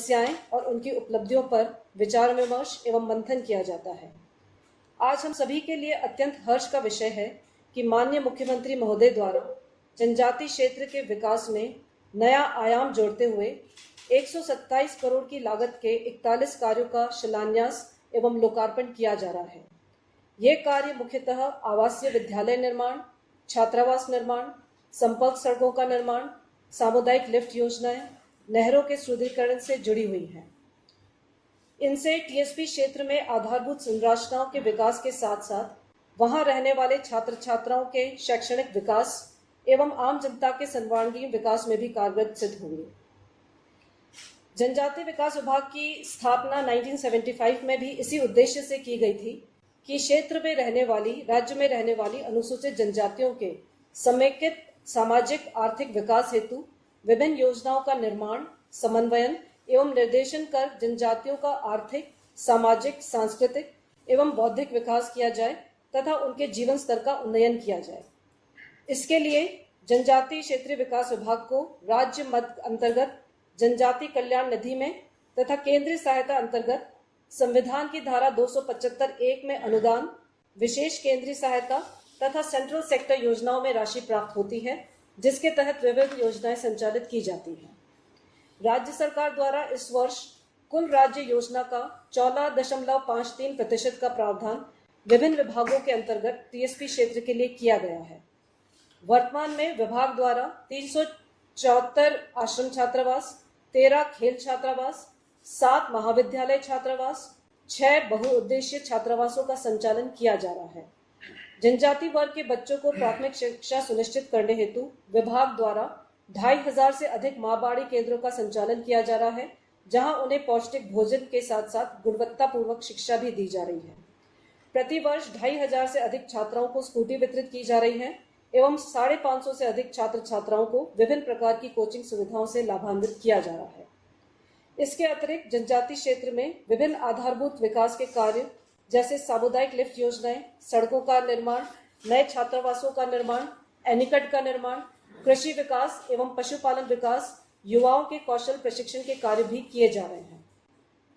समस्याएं और उनकी उपलब्धियों पर विचार विमर्श एवं मंथन किया जाता है। आज हम सभी के लिए अत्यंत हर्ष का विषय है कि माननीय मुख्यमंत्री महोदय द्वारा जनजाति क्षेत्र के विकास में नया आयाम जोड़ते हुए 127 करोड़ की लागत के 41 कार्यों का शिलान्यास एवं लोकार्पण किया जा रहा है। ये कार्य मुख्यतः आवासीय विद्यालय निर्माण, छात्रावास निर्माण, संपर्क सड़कों का निर्माण, सामुदायिक लिफ्ट योजनाएं, नहरों के सुदृढ़ीकरण से जुड़ी हुई हैं। इनसे टीएसपी क्षेत्र में आधारभूत संरचनाओं के विकास के साथ साथ वहां रहने वाले छात्र छात्राओं के शैक्षणिक विकास एवं आम जनता के सर्वांगीण विकास में भी कारगर सिद्ध होंगे। जनजाति विकास विभाग की स्थापना 1975 में भी इसी उद्देश्य से की गई थी कि क्षेत्र में रहने वाली, राज्य में रहने वाली अनुसूचित जनजातियों के समेकित सामाजिक आर्थिक विकास हेतु विभिन्न योजनाओं का निर्माण, समन्वयन एवं निर्देशन कर जनजातियों का आर्थिक, सामाजिक, सांस्कृतिक एवं बौद्धिक विकास किया जाए तथा उनके जीवन स्तर का उन्नयन किया जाए। इसके लिए जनजातीय क्षेत्रीय विकास विभाग को राज्य मद अंतर्गत जनजाति कल्याण निधि में तथा केंद्रीय सहायता अंतर्गत संविधान की धारा 275(1) में अनुदान, विशेष केंद्रीय सहायता तथा सेंट्रल सेक्टर योजनाओं में राशि प्राप्त होती है, जिसके तहत विभिन्न योजनाएं संचालित की जाती हैं। राज्य सरकार द्वारा इस वर्ष कुल राज्य योजना का 14.53% का प्रावधान विभिन्न विभागों के अंतर्गत टीएसपी क्षेत्र के लिए किया गया है। वर्तमान में विभाग द्वारा 374 आश्रम छात्रावास, 13 खेल छात्रावास, 7 महाविद्यालय छात्रावास, 6 बहुउद्देशीय छात्रावासों का संचालन किया जा रहा है। जनजाति वर्ग के बच्चों को प्राथमिक शिक्षा सुनिश्चित करने हेतु विभाग द्वारा 2500 से अधिक माँ बाड़ी केंद्रों का संचालन किया जा रहा है, जहां उन्हें पौष्टिक भोजन के साथ साथ गुणवत्तापूर्वक शिक्षा भी दी जा रही है। प्रति वर्ष 2500 से अधिक छात्राओं को स्कूटी वितरित की जा रही है एवं 550 से अधिक छात्र छात्राओं को विभिन्न प्रकार की कोचिंग सुविधाओं से लाभान्वित किया जा रहा है। इसके अतिरिक्त जनजाति क्षेत्र में विभिन्न आधारभूत विकास के कार्य जैसे सामुदायिक लिफ्ट योजनाएं, सड़कों का निर्माण, नए छात्रावासों का निर्माण, एनीकट का निर्माण, कृषि विकास एवं पशुपालन विकास, युवाओं के कौशल प्रशिक्षण के कार्य भी किए जा रहे हैं।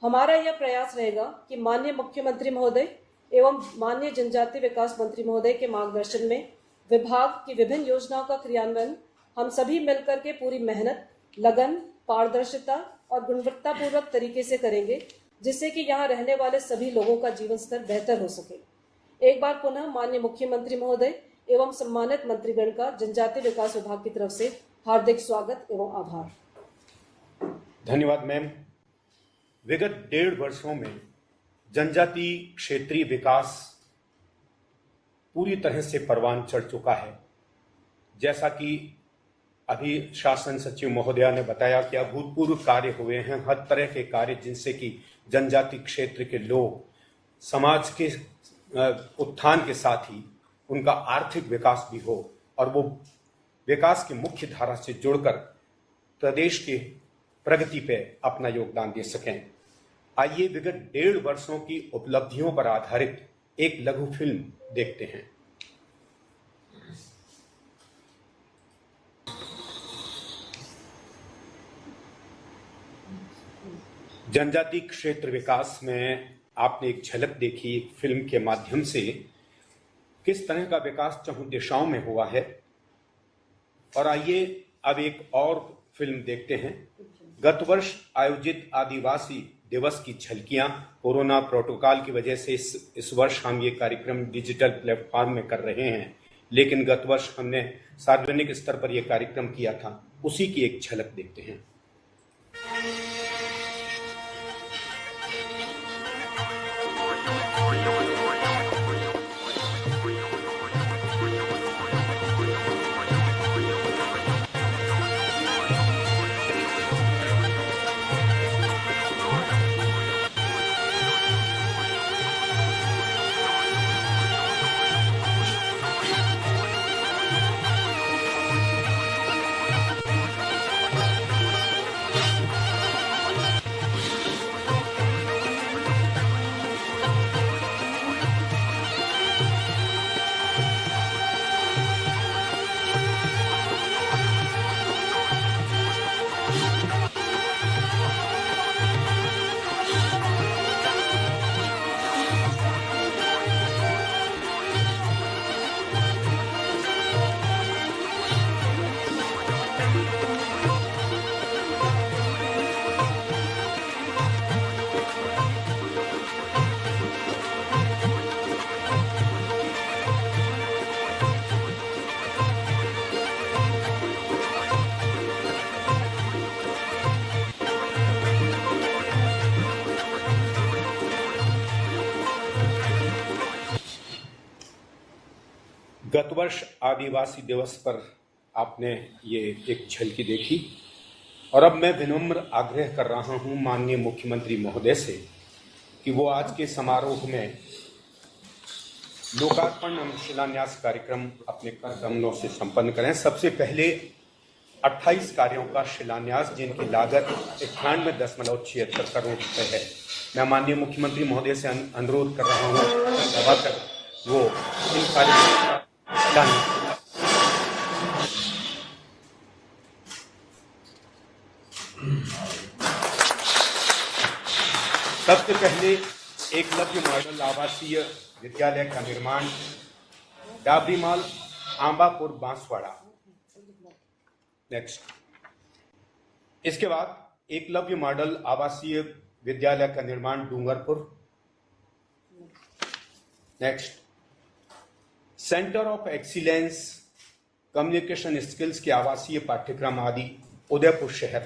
हमारा यह प्रयास रहेगा कि माननीय मुख्यमंत्री महोदय एवं माननीय जनजाति विकास मंत्री महोदय के मार्गदर्शन में विभाग की विभिन्न योजनाओं का क्रियान्वयन हम सभी मिलकर के पूरी मेहनत, लगन, पारदर्शिता और गुणवत्तापूर्वक तरीके से करेंगे, जिससे कि यहाँ रहने वाले सभी लोगों का जीवन स्तर बेहतर हो सके। एक बार पुनः माननीय मुख्यमंत्री महोदय एवं सम्मानित मंत्रीगण का जनजाति विकास विभाग की तरफ से हार्दिक स्वागत एवं आभार। धन्यवाद मैम। विगत 1.5 वर्षों में जनजाति क्षेत्रीय विकास पूरी तरह से परवान चढ़ चुका है। जैसा कि अभी शासन सचिव महोदया ने बताया कि अभूतपूर्व कार्य हुए हैं, हर तरह के कार्य जिनसे कि जनजाति क्षेत्र के लोग समाज के उत्थान के साथ ही उनका आर्थिक विकास भी हो और वो विकास की मुख्य धारा से जुड़कर प्रदेश के प्रगति पे अपना योगदान दे सकें। आइए विगत 1.5 वर्षों की उपलब्धियों पर आधारित एक लघु फिल्म देखते हैं। जनजाति क्षेत्र विकास में आपने एक झलक देखी एक फिल्म के माध्यम से किस तरह का विकास चहुं दिशाओं में हुआ है। और आइए अब एक और फिल्म देखते हैं। गत वर्ष आयोजित आदिवासी दिवस की झलकियां कोरोना प्रोटोकॉल की वजह से इस वर्ष हम ये कार्यक्रम डिजिटल प्लेटफॉर्म में कर रहे हैं, लेकिन गत वर्ष हमने सार्वजनिक स्तर पर यह कार्यक्रम किया था, उसी की एक झलक देखते हैं। गत वर्ष आदिवासी दिवस पर आपने ये एक झलकी देखी और अब मैं विनम्र आग्रह कर रहा हूं माननीय मुख्यमंत्री महोदय से कि वो आज के समारोह में लोकार्पण एवं शिलान्यास कार्यक्रम अपने कर कमलों से संपन्न करें। सबसे पहले 28 कार्यों का शिलान्यास जिनकी लागत 98.76 करोड़ रुपए है। मैं माननीय मुख्यमंत्री महोदय से अनुरोध कर रहा हूं सभा तक वो इन कार्यों का शिलान्यास। सबसे पहले एकलव्य मॉडल आवासीय विद्यालय का निर्माण डाबरीमाल आंबापुर बांसवाड़ा। नेक्स्ट। इसके बाद एकलव्य मॉडल आवासीय विद्यालय का निर्माण Dungarpur. Next. Centre of excellence communication skills के आवासीय पाठ्यक्रम आदि उदयपुर शहर।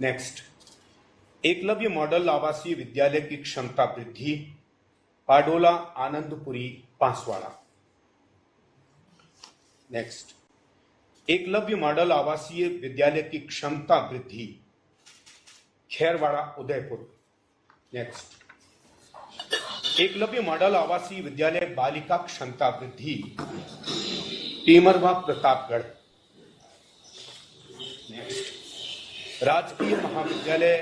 नेक्स्ट। एकलव्य मॉडल आवासीय विद्यालय की क्षमता वृद्धि पाडोला आनंदपुरी बांसवाड़ा। नेक्स्ट। एकलव्य मॉडल आवासीय विद्यालय की क्षमता वृद्धि खैरवाड़ा उदयपुर। नेक्स्ट। एकलव्य मॉडल आवासीय विद्यालय बालिका क्षमता वृद्धि टीमरवा प्रतापगढ़। नेक्स्ट। राजकीय महाविद्यालय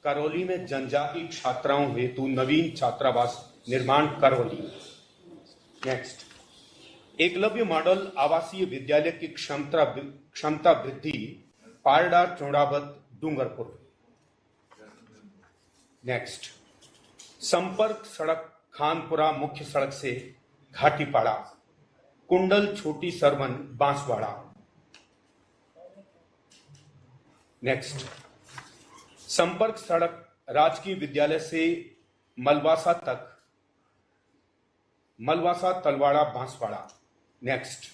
करौली में जनजातीय छात्राओं हेतु नवीन छात्रावास निर्माण करौली। नेक्स्ट। एकलव्य मॉडल आवासीय विद्यालय की क्षमता वृद्धि पारडा चौड़ावत डूंगरपुर। नेक्स्ट। संपर्क सड़क खानपुरा मुख्य सड़क से घाटीपाड़ा कुंडल छोटी सरवन बांसवाड़ा। नेक्स्ट। संपर्क सड़क राजकीय विद्यालय से मलवासा तक मलवासा तलवाड़ा बांसवाड़ा। नेक्स्ट।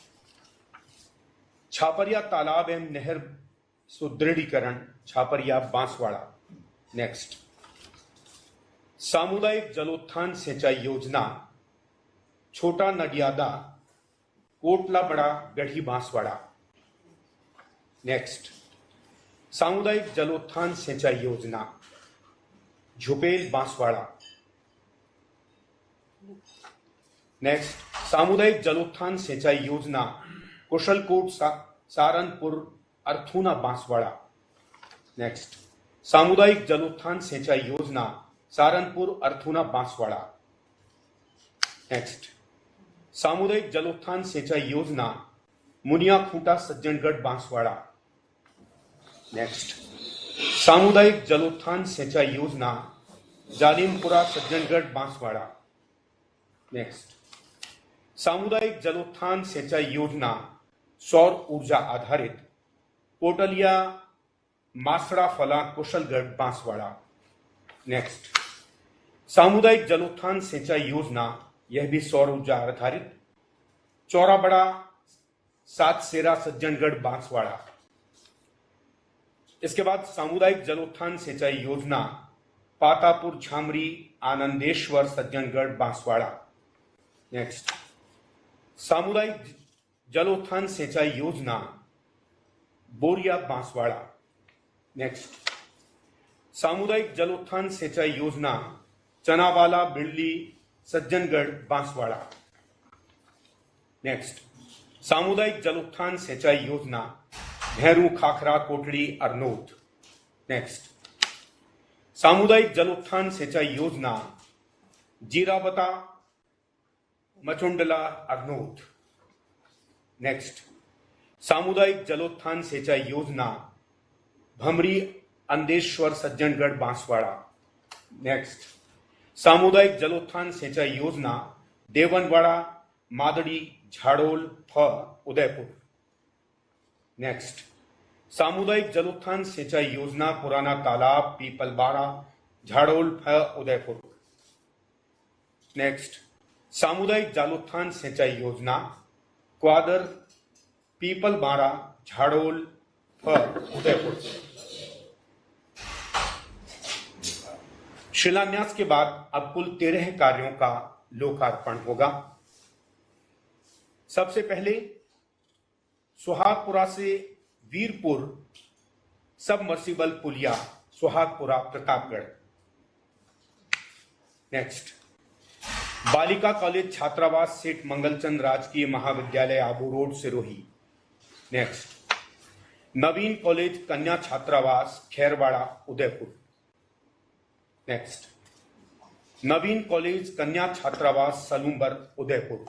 छापरिया तालाब एवं नहर सुदृढ़ीकरण छापरिया बांसवाड़ा। नेक्स्ट। सामुदायिक जलोत्थान सिंचाई योजना छोटा नडियादा कोटला बड़ा गढ़ी बांसवाड़ा। नेक्स्ट। सामुदायिक जलोत्थान सिंचाई योजना झुपेल बांसवाड़ा। नेक्स्ट। सामुदायिक जलोत्थान सिंचाई योजना कुशलकोट सारनपुर अर्थूना बांसवाड़ा। नेक्स्ट। सामुदायिक जलोत्थान सिंचाई योजना सारनपुर अर्थूना बांसवाड़ा। नेक्स्ट। सामुदायिक जलोत्थान सिंचाई योजना मुनिया खूंटा सज्जनगढ़ बांसवाड़ा। नेक्स्ट। सामुदायिक जलोत्थान सिंचाई योजना जालिमपुरा सज्जनगढ़ बांसवाड़ा। नेक्स्ट। सामुदायिक जलोत्थान सिंचाई योजना सौर ऊर्जा आधारित कोटलिया मासड़ा फला कुशलगढ़ बांसवाड़ा। नेक्स्ट। सामुदायिक जलोत्थान सिंचाई योजना यह भी सौर ऊर्जा आधारित चौराबड़ा सातसेरा सज्जनगढ़ बांसवाड़ा। इसके बाद सामुदायिक जलोत्थान सिंचाई योजना पातापुर झामरी आनंदेश्वर सज्जनगढ़ बांसवाड़ा। नेक्स्ट। सामुदायिक जलोत्थान सिंचाई योजना बोरिया बांसवाड़ा। नेक्स्ट। सामुदायिक जलोत्थान सिंचाई योजना चनावाला बिड़ली सज्जनगढ़ बांसवाड़ा। नेक्स्ट। सामुदायिक जलोत्थान सिंचाई योजना भैरू खाखरा कोटड़ी अरनोद। नेक्स्ट। सामुदायिक जलोत्थान सिंचाई योजना जीरावता मचुंडला अरनोद। नेक्स्ट। सामुदायिक जलोत्थान सिंचाई योजना भमरी अंदेश्वर सज्जनगढ़ बांसवाड़ा। नेक्स्ट। सामुदायिक जलोत्थान सिंचाई योजना देवनवाड़ा मादड़ी झाड़ोल फ उदयपुर। नेक्स्ट। सामुदायिक जलोत्थान सिंचाई योजना पुराना तालाब पीपलबाड़ा झाड़ोल फ उदयपुर। नेक्स्ट। सामुदायिक जलोत्थान सिंचाई योजना क्वादर पीपलबाड़ा झाड़ोल फ उदयपुर। शिलान्यास के बाद अब कुल 13 कार्यों का लोकार्पण होगा। सबसे पहले सुहागपुरा से वीरपुर सबमर्सिबल पुलिया सुहागपुरा प्रतापगढ़। नेक्स्ट, बालिका कॉलेज छात्रावास सेठ मंगलचंद राजकीय महाविद्यालय आबू रोड सिरोही। नेक्स्ट, नवीन कॉलेज कन्या छात्रावास खैरवाड़ा उदयपुर। नेक्स्ट, नवीन कॉलेज कन्या छात्रावास सलूम्बर उदयपुर।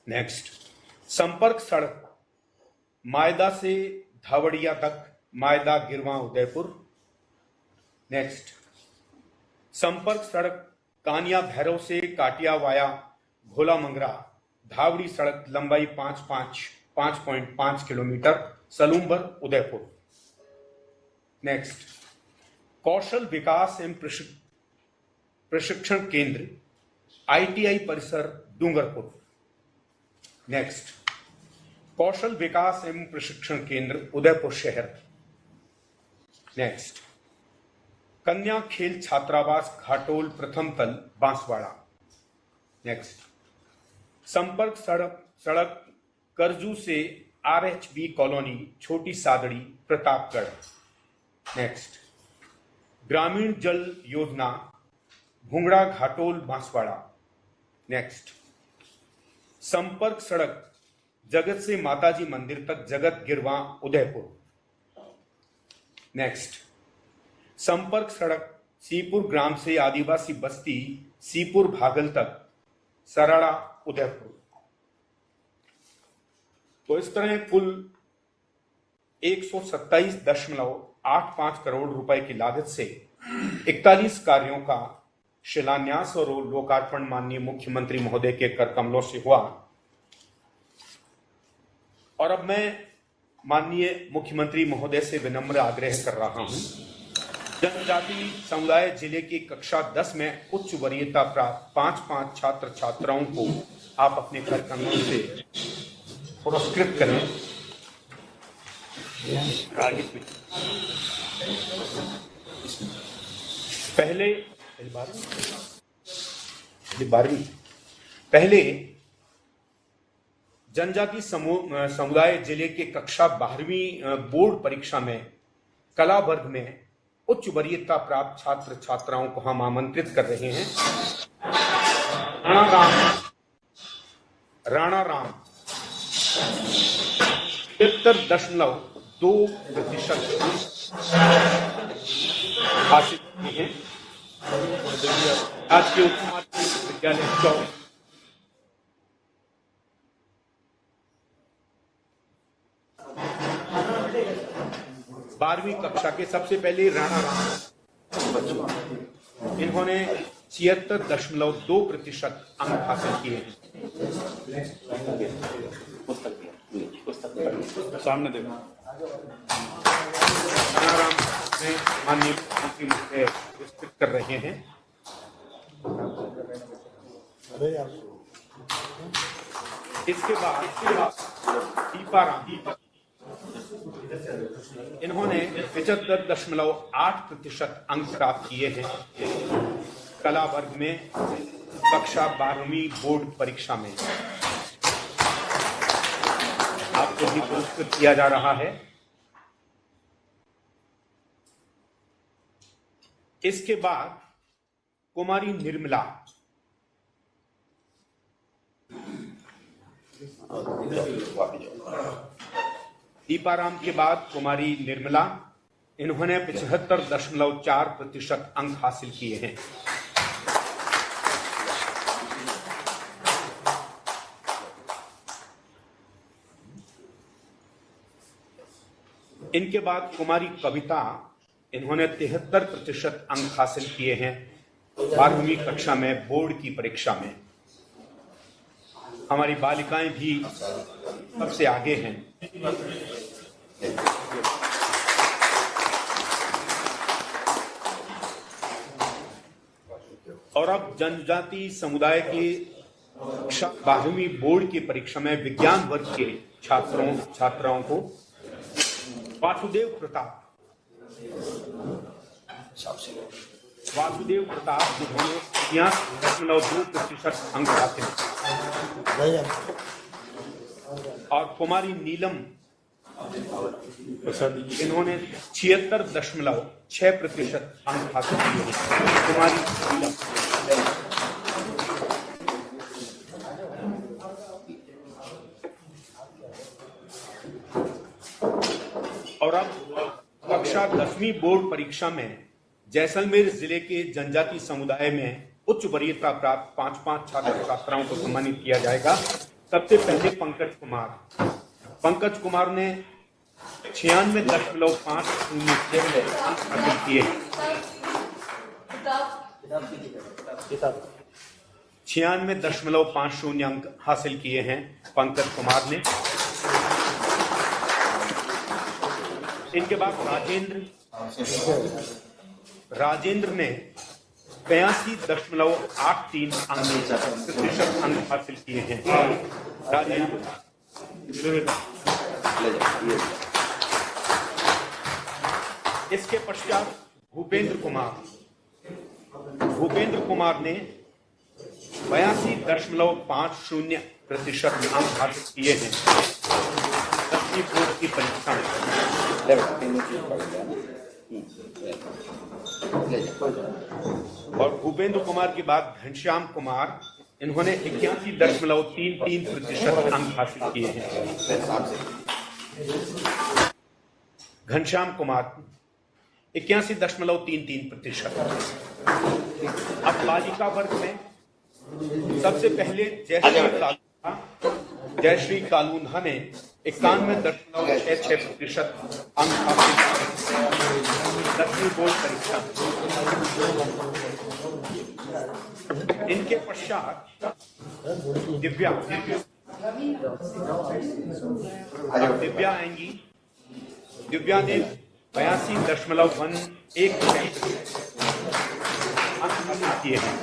नेक्स्ट, संपर्क सड़क मायदा से धावड़िया तक मायदा गिरवा उदयपुर। नेक्स्ट, संपर्क सड़क कानिया भैरव से काटिया वाया घोला मंगरा धावड़ी सड़क लंबाई 5.5 किलोमीटर सलूम्बर उदयपुर। नेक्स्ट, कौशल विकास एवं प्रशिक्षण केंद्र ITI परिसर डूंगरपुर। नेक्स्ट, कौशल विकास एवं प्रशिक्षण केंद्र उदयपुर शहर। नेक्स्ट, कन्या खेल छात्रावास घाटोल प्रथम तल बांसवाड़ा। नेक्स्ट, संपर्क सड़क करजू से RHB कॉलोनी छोटी सादड़ी प्रतापगढ़। नेक्स्ट, ग्रामीण जल योजना भुंगड़ा घाटोल बांसवाड़ा। नेक्स्ट, संपर्क सड़क जगत से माताजी मंदिर तक जगत गिरवा उदयपुर। नेक्स्ट, संपर्क सड़क सीपुर ग्राम से आदिवासी बस्ती सीपुर भागल तक सराड़ा उदयपुर। तो इस तरह कुल 127.85 करोड़ रुपए की लागत से 41 कार्यों का शिलान्यास और लोकार्पण माननीय मुख्यमंत्री महोदय के कर कमलों से हुआ। और अब मैं माननीय मुख्यमंत्री महोदय से विनम्र आग्रह कर रहा हूं, जनजाति समुदाय जिले की कक्षा 10 में उच्च वरीयता प्राप्त 5 छात्र छात्राओं को आप अपने कर कमलों से पुरस्कृत करें। पहले जनजाति समुदाय जिले के कक्षा 12वीं बोर्ड परीक्षा में कला वर्ग में उच्च वरीयता प्राप्त छात्र छात्राओं को हम आमंत्रित कर रहे हैं। राणा राम 73.2% हासिल किए हैं। आज के उच्च माध्यमिक विद्यालय 12वीं कक्षा के सबसे पहले राणा राम, इन्होंने 76.2% अंक हासिल किए हैं। सामने देखो, राणा राम में माननीय मुख्यमंत्री महोदय विस्तृत कर रहे हैं। इसके बाद दीपाराम, इन्होंने 75.8% अंक प्राप्त किए हैं कला वर्ग में कक्षा 12वीं बोर्ड परीक्षा में। आपको भी पुरस्कृत किया जा रहा है। इसके बाद कुमारी निर्मला, दीपाराम के बाद कुमारी निर्मला, इन्होंने 75.4% अंक हासिल किए हैं। इनके बाद कुमारी कविता, इन्होंने 73% अंक हासिल किए हैं 12वीं कक्षा में बोर्ड की परीक्षा में। हमारी बालिकाएं भी सबसे आगे हैं। और अब जनजाति समुदाय के 12वीं बोर्ड की परीक्षा में विज्ञान वर्ग के छात्राओं को वासुदेव प्रताप वासुदेव प्रताप जिन्होंने 66.2% अंक हासिल किए और कुमारी नीलम इन्होंने 76.6% अंक हासिल किए हैं। कुमारी नीलम और अब कक्षा 10वीं बोर्ड परीक्षा में जैसलमेर जिले के जनजाति समुदाय में उच्च वरीयता प्राप्त 5 छात्र छात्राओं को सम्मानित किया जाएगा। सबसे पहले पंकज कुमार ने 96.5 अंक हासिल किए। 96.50 अंक हासिल किए हैं पंकज कुमार ने। इनके बाद राजेंद्र ने 82.83 अंक हासिल किए हैं। राजेंद्र इसके पश्चात भूपेंद्र कुमार ने 82.50% अंक हासिल किए हैं 10वीं बोर्ड की परीक्षा में। और भूपेंद्र कुमार के बाद घनश्याम कुमार, इन्होंने 81.33% अंक हासिल किए हैं। घनश्याम कुमार 81.33%। अब बालिका वर्ग में सबसे पहले जयश्री कालूंधा ने 91.66% अंक हासिल किए 10वीं बोर्ड परीक्षा। इनके पश्चात दिव्या आएंगी। दिव्या ने 82.11% अंक हासिल किए हैं।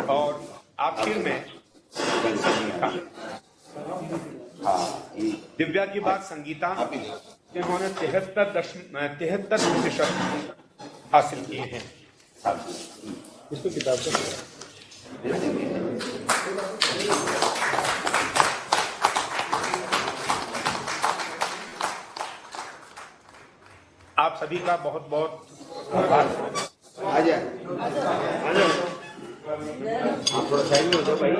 और आखिर में दिव्या की बात संगीता, जिन्होंने 73% हासिल किए हैं। इसको किताब से आप सभी का बहुत बहुत आभार। आप थोड़ा साइड में हो जाओ भाई।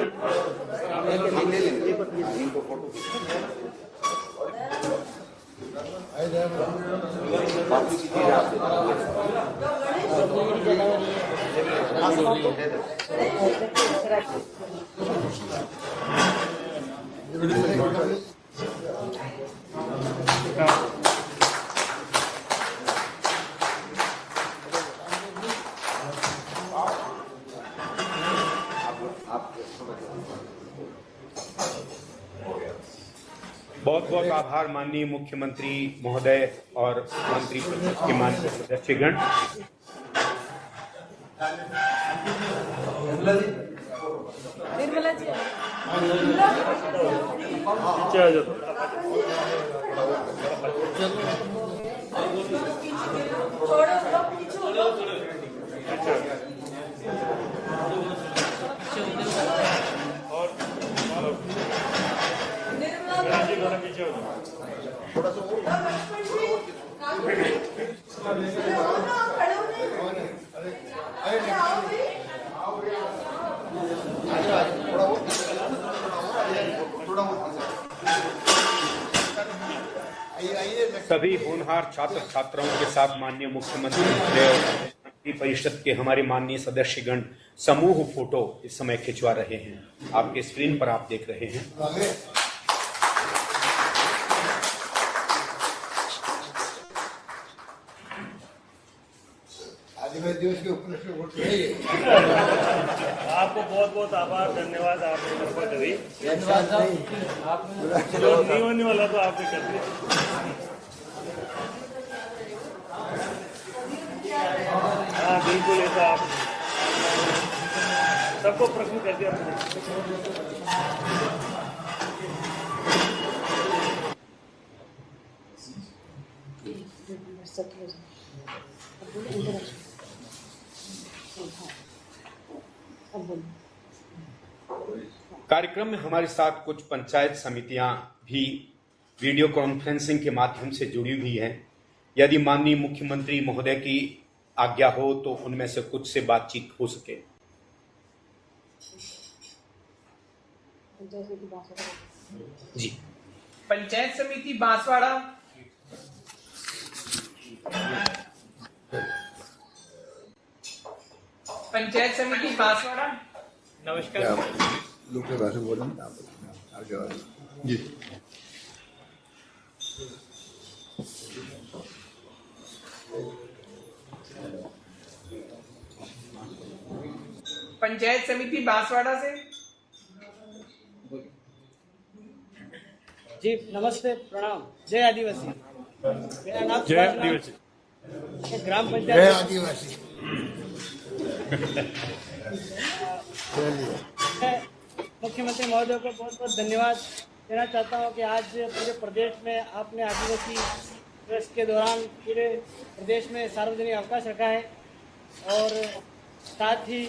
बहुत बहुत आभार माननीय मुख्यमंत्री महोदय और मंत्री परिषद के माननीय सदस्यगण। निर्मला जी सभी होनहार छात्र छात्राओं के साथ माननीय मुख्यमंत्री महोदय और मंत्री परिषद के हमारे माननीय सदस्यगण समूह फोटो इस समय खिंचवा रहे हैं। आपके स्क्रीन पर आप देख रहे हैं। दिवस के उपलक्ष्य में आपको बहुत बहुत आभार, धन्यवाद। आपने मेरे को कभी नहीं होने वाला तो आपने कर दिया। हाँ बिल्कुल, ऐसा आप सबको प्रश्न कर दिया आपने। कार्यक्रम में हमारे साथ कुछ पंचायत समितियां भी वीडियो कॉन्फ्रेंसिंग के माध्यम से जुड़ी हुई हैं। यदि माननीय मुख्यमंत्री महोदय की आज्ञा हो तो उनमें से कुछ से बातचीत हो सके। जी, पंचायत समिति बांसवाड़ा। पंचायत समिति बांसवाड़ा। नमस्कार। दूसरे भाषा बोलो आगे जी। पंचायत समिति बांसवाड़ा से। जी नमस्ते, प्रणाम। जय आदिवासी। मेरा नाम जय आदिवासी। ग्राम जय पंचायत आदिवासी। मैं मुख्यमंत्री महोदय को बहुत बहुत धन्यवाद देना चाहता हूं कि आज पूरे प्रदेश में आपने आदिवासी दिवस के दौरान पूरे प्रदेश में सार्वजनिक अवकाश रखा है और साथ ही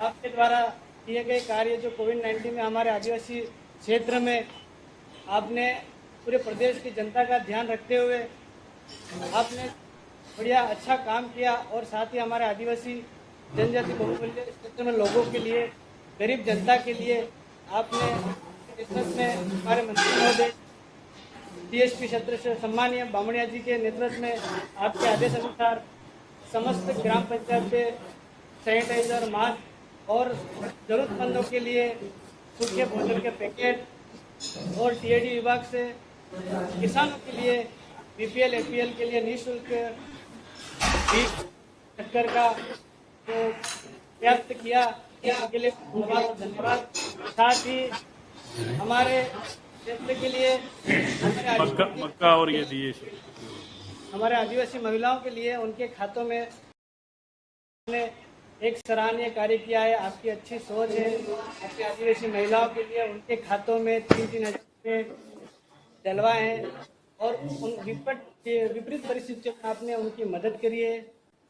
आपके द्वारा किए गए कार्य जो कोविड-19 में हमारे आदिवासी क्षेत्र में आपने पूरे प्रदेश की जनता का ध्यान रखते हुए आपने बढ़िया अच्छा काम किया और साथ ही हमारे आदिवासी जनजाति बहुमूल्य क्षेत्र में लोगों के लिए, गरीब जनता के लिए आपने नेतृत्व में हमारे मंत्री महोदय टीएसपी क्षेत्र से सम्मानीय बामणिया जी के नेतृत्व में आपके आदेश अनुसार समस्त ग्राम पंचायत के सैनिटाइजर, मास्क और जरूरतमंदों के लिए सूखे भोजन के पैकेट और टीएडी विभाग से किसानों के लिए बीपीएल एपीएल के लिए निःशुल्क बीज चक्कर का जो व्यक्त किया इसके लिए बहुत धन्यवाद। साथ ही हमारे क्षेत्र के लिए मक्का और ये दिए हमारे आदिवासी महिलाओं के लिए उनके खातों में ने एक सराहनीय कार्य किया है। आपकी अच्छी सोच है। आपकी आदिवासी महिलाओं के लिए उनके खातों में 3-3 हज़ार रुपये डलवाए हैं और उन विपरीत परिस्थितियों में आपने उनकी मदद करी है।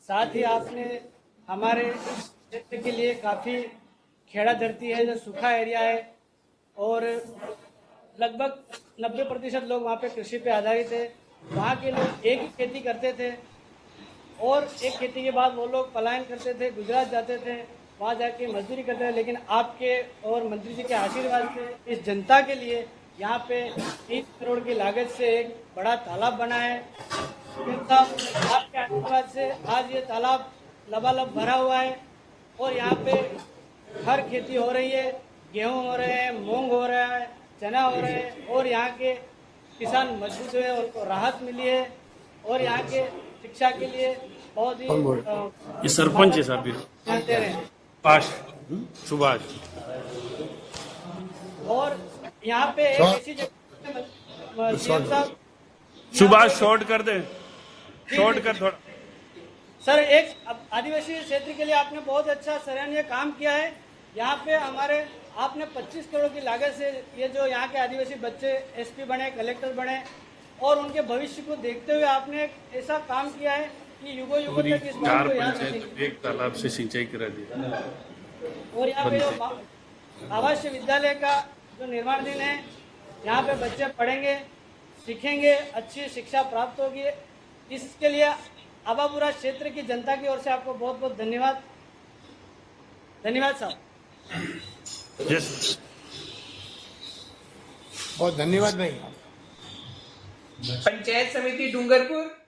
साथ ही आपने हमारे क्षेत्र के लिए काफ़ी खेड़ा धरती है जो सूखा एरिया है और लगभग 90% लोग वहाँ पे कृषि पे आधारित है। वहाँ के लोग एक ही खेती करते थे और एक खेती के बाद वो लोग पलायन करते थे, गुजरात जाते थे, वहाँ जाके मजदूरी करते थे। लेकिन आपके और मंत्री जी के आशीर्वाद से इस जनता के लिए यहाँ पे 30 करोड़ की लागत से एक बड़ा तालाब बना है। आपके आशीर्वाद से आज ये तालाब लबालब भरा हुआ है और यहाँ पे हर खेती हो रही है। गेहूँ हो रहे हैं, मूंग हो रहा है, चना हो रहे हैं और यहाँ के किसान मजबूत हुए, उनको राहत मिली है और यहाँ के शिक्षा के लिए बहुत ही ये सरपंच है साहब जानते रहे पास सुभाष। और यहाँ पे एक ऐसी जगह सीएम साहब सुभाष शॉर्ट कर दे, शॉर्ट कर थोड़ा। सर, एक आदिवासी क्षेत्र के लिए आपने बहुत अच्छा सराहनीय काम किया है। यहाँ पे हमारे आपने 25 करोड़ की लागत से ये जो यहाँ के आदिवासी बच्चे एसपी बने, कलेक्टर बने और उनके भविष्य को देखते हुए आपने एक ऐसा काम किया है कि युगों युगों तक इस बात को याद रखेंगे। एक तालाब से सिंचाई करा दिया और यहाँ पे जो आवासीय विद्यालय का जो निर्माणाधीन है, यहाँ पे बच्चे पढ़ेंगे, सीखेंगे, अच्छी शिक्षा प्राप्त होगी। इसके लिए आबापुरा क्षेत्र की जनता की ओर से आपको बहुत बहुत धन्यवाद। धन्यवाद साहब। बहुत धन्यवाद भाई। पंचायत समिति डूंगरपुर।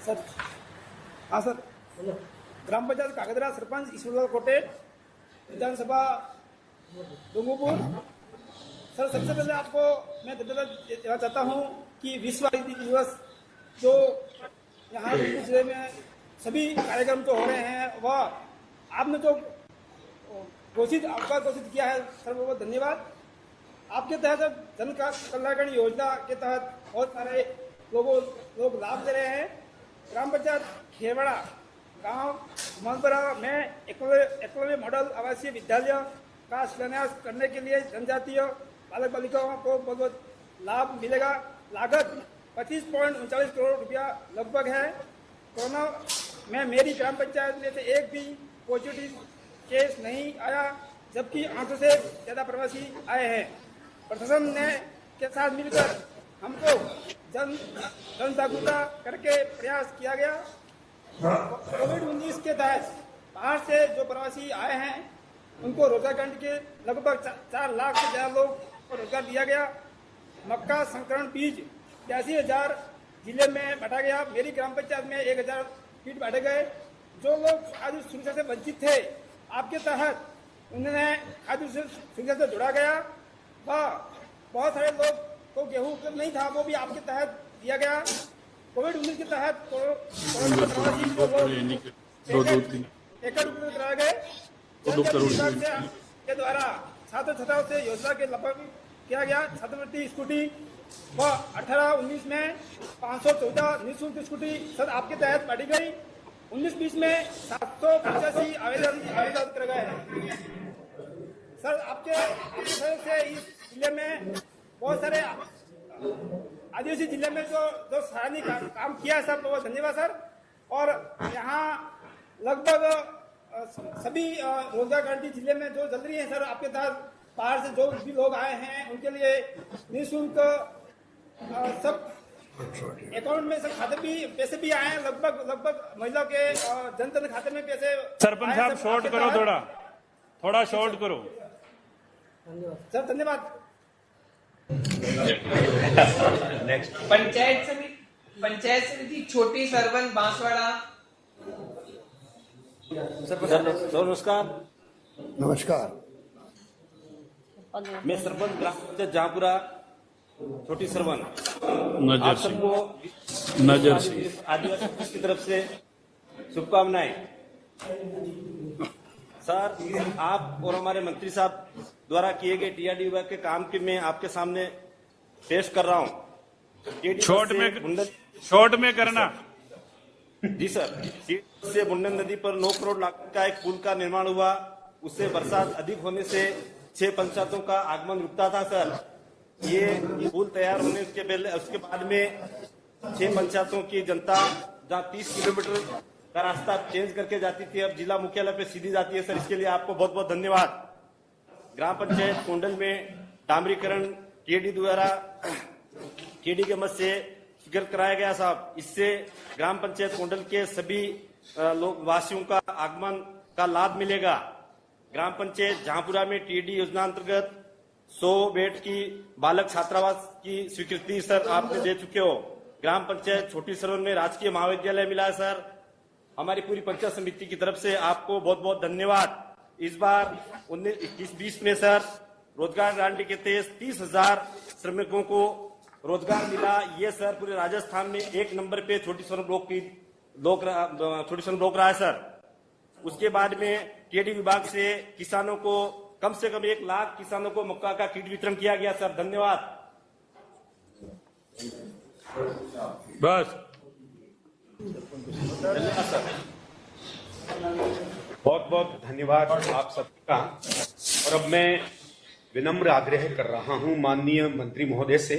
सर हाँ सर, ग्राम पंचायत कागदरा, सरपंच ईश्वरलाल कोटे, विधानसभा डूंगरपुर। सर, सबसे पहले आपको मैं धन्यवाद देना चाहता हूँ कि विश्व आदिवासी दिवस जो यहाँ जिले में सभी कार्यक्रम जो हो रहे हैं वह आपने जो घोषित अवकाश घोषित किया है, सर बहुत धन्यवाद। आपके तहत जन कल्याणकारी योजना के तहत बहुत सारे लोग लाभ ले रहे हैं। ग्राम पंचायत खेरवाड़ा गांव मनपरा में एकलव्य मॉडल आवासीय विद्यालय का शिलान्यास करने के लिए जनजातीय बालक बालिकाओं को बहुत बहुत लाभ मिलेगा। लागत 25.39 करोड़ रुपया लगभग है। कोरोना में मेरी ग्राम पंचायत में से एक भी पॉजिटिव केस नहीं आया, जबकि 800 से ज्यादा प्रवासी आए हैं। प्रशासन ने के साथ मिलकर हमको जन जागरूकता करके प्रयास किया गया। कोविड-19 के तहत बाहर से जो प्रवासी आए हैं उनको रोजगार गारंटी के लगभग 4 लाख से ज्यादा लोग को रोजगार दिया गया। मक्का संकरण बीज 82,000 जिले में बांटा गया। मेरी ग्राम पंचायत में 1,000 फीट बांटे गए। जो लोग खाद्य सुरक्षा से वंचित थे, आपके तहत उन्हें खाद्य सुरक्षा से जोड़ा गया। वह बहुत सारे लोग को गेहूं नहीं था, वो भी आपके तहत दिया गया। कोविड-19 के तहत कोरोना प्रवासी को एकड़ रुपये कराए गए। के द्वारा छात्र छात्राओं से योजना के लाभ किया गया। छात्रवृत्ति स्कूटी व 18-19 में 514 निःशुल्क स्कूटी सर आपके तहत बांटी गई। 19-20 में 785 आवेदन करे गए हैं। सर आपके से इस जिले में बहुत सारे आदिवासी जिले में जो सराहनीय काम किया है सर, बहुत धन्यवाद सर। और यहाँ लगभग सभी रोजगार गारंटी जिले में जो चल रही है सर, आपके तहत बाहर से जो भी लोग आए हैं उनके लिए निःशुल्क सब अकाउंट में सब खाते भी पैसे भी आए हैं। लगभग महिलाओं के जनधन खाते में पैसे। सरपंच साहब शॉर्ट करो, थोड़ा शॉर्ट करो सर। धन्यवाद। नेक्स्ट पंचायत समिति छोटी सरवन बांसवाड़ा। सर नमस्कार। नमस्कार। मैं सरपंच ग्राम पंचायत जहांपुरा छोटी सरवन, आप सबको आदिवासी की तरफ से शुभकामनाएं। सर आप और हमारे मंत्री साहब द्वारा किए गए टीआरडी विभाग के काम के मैं आपके सामने पेश कर रहा हूँ। शॉर्ट में करना। जी सर, से मुंडन नदी पर 9 करोड़ लागत का एक पुल का निर्माण हुआ। उससे बरसात अधिक होने से 6 पंचायतों का आगमन रुकता था सर। ये पुल तैयार होने के पहले उसके बाद में 6 पंचायतों की जनता जहाँ 30 किलोमीटर का रास्ता चेंज करके जाती थी, अब जिला मुख्यालय पे सीधी जाती है सर। इसके लिए आपको बहुत बहुत धन्यवाद। ग्राम पंचायत कोंडल में डामरीकरण केडी द्वारा केडी के मद से स्वीकृत कराया गया साहब। इससे ग्राम पंचायत कोंडल के सभी लोग वासियों का आगमन का लाभ मिलेगा। ग्राम पंचायत जहांपुरा में टीडी योजना अंतर्गत 100 बेड की बालक छात्रावास की स्वीकृति सर आपने दे चुके हो। ग्राम पंचायत छोटी सरवन में राजकीय महाविद्यालय मिला है सर। हमारी पूरी पंचायत समिति की तरफ से आपको बहुत बहुत धन्यवाद। इस बार 19-21-20 में सर रोजगार गारंटी के तहत 30,000 श्रमिकों को रोजगार मिला। ये सर पूरे राजस्थान में 1 नंबर पे छोटी सरवन ब्लॉक रहा है सर। उसके बाद में केडी विभाग से किसानों को कम से कम 1 लाख किसानों को मक्का का किट वितरण किया गया सर। धन्यवाद। बस बहुत बहुत धन्यवाद आप सबका। और अब मैं विनम्र आग्रह कर रहा हूं माननीय मंत्री महोदय से,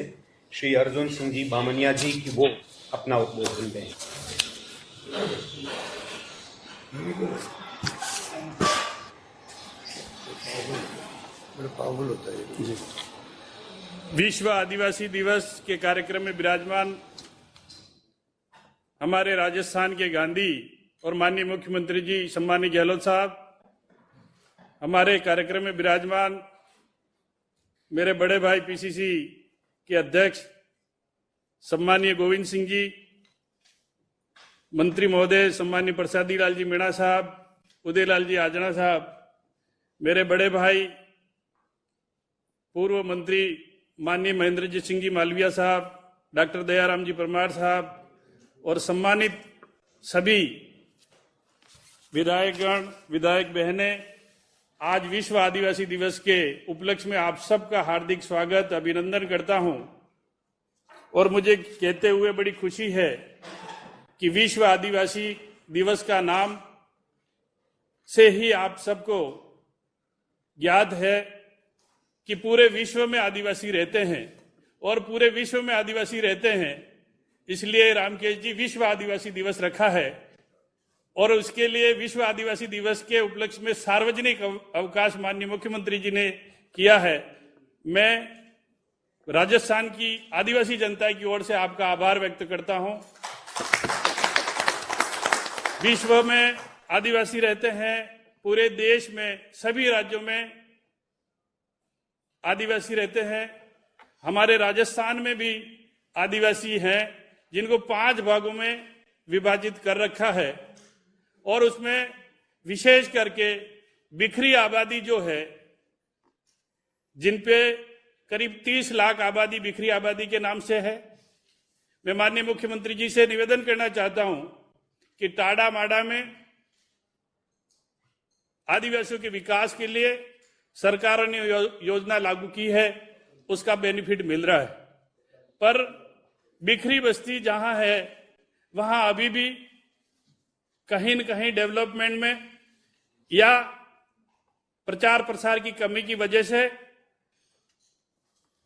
श्री अर्जुन सिंह जी बामनिया जी, की वो अपना उद्बोधन दें। पावरफुल होता है। विश्व आदिवासी दिवस के कार्यक्रम में विराजमान हमारे राजस्थान के गांधी और माननीय मुख्यमंत्री जी सम्मानीय गहलोत साहब, हमारे कार्यक्रम में विराजमान मेरे बड़े भाई पीसीसी के अध्यक्ष सम्मानीय गोविंद सिंह जी, मंत्री महोदय सम्मानीय प्रसादी लाल जी मीणा साहब, उदयलाल जी आजना साहब, मेरे बड़े भाई पूर्व मंत्री माननीय महेंद्रजीत सिंह जी मालविया साहब, डॉक्टर दयाराम जी परमार साहब और सम्मानित सभी विधायकगण, विधायक बहनें, आज विश्व आदिवासी दिवस के उपलक्ष्य में आप सबका हार्दिक स्वागत अभिनंदन करता हूं। और मुझे कहते हुए बड़ी खुशी है कि विश्व आदिवासी दिवस का नाम से ही आप सबको याद है कि पूरे विश्व में आदिवासी रहते हैं और पूरे विश्व में आदिवासी रहते हैं, इसलिए रामकेश जी विश्व आदिवासी दिवस रखा है। और उसके लिए विश्व आदिवासी दिवस के उपलक्ष्य में सार्वजनिक अवकाश माननीय मुख्यमंत्री जी ने किया है। मैं राजस्थान की आदिवासी जनता की ओर से आपका आभार व्यक्त करता हूं। विश्व में आदिवासी रहते हैं, पूरे देश में सभी राज्यों में आदिवासी रहते हैं। हमारे राजस्थान में भी आदिवासी हैं, जिनको 5 भागों में विभाजित कर रखा है, और उसमें विशेष करके बिखरी आबादी जो है, जिनपे करीब 30 लाख आबादी बिखरी आबादी के नाम से है। मैं माननीय मुख्यमंत्री जी से निवेदन करना चाहता हूं कि टाडा माडा में आदिवासियों के विकास के लिए सरकार ने योजना लागू की है, उसका बेनिफिट मिल रहा है। पर बिखरी बस्ती जहां है, वहां अभी भी कहीं न कहीं डेवलपमेंट में या प्रचार प्रसार की कमी की वजह से,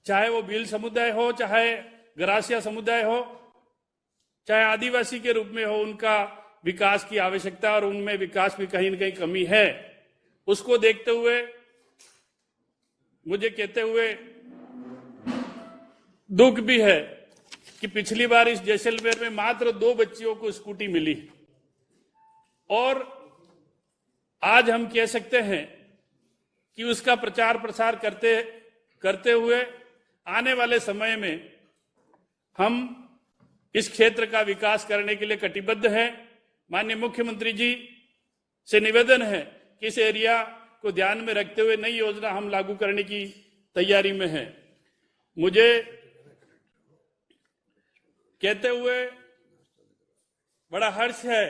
चाहे वो भील समुदाय हो, चाहे गरासिया समुदाय हो, चाहे आदिवासी के रूप में हो, उनका विकास की आवश्यकता और उनमें विकास में कहीं न कहीं कमी है। उसको देखते हुए मुझे कहते हुए दुख भी है कि पिछली बार इस जैसलमेर में मात्र 2 बच्चियों को स्कूटी मिली, और आज हम कह सकते हैं कि उसका प्रचार प्रसार करते हुए आने वाले समय में हम इस क्षेत्र का विकास करने के लिए कटिबद्ध हैं। माननीय मुख्यमंत्री जी से निवेदन है कि इस एरिया को ध्यान में रखते हुए नई योजना हम लागू करने की तैयारी में हैं। मुझे कहते हुए बड़ा हर्ष है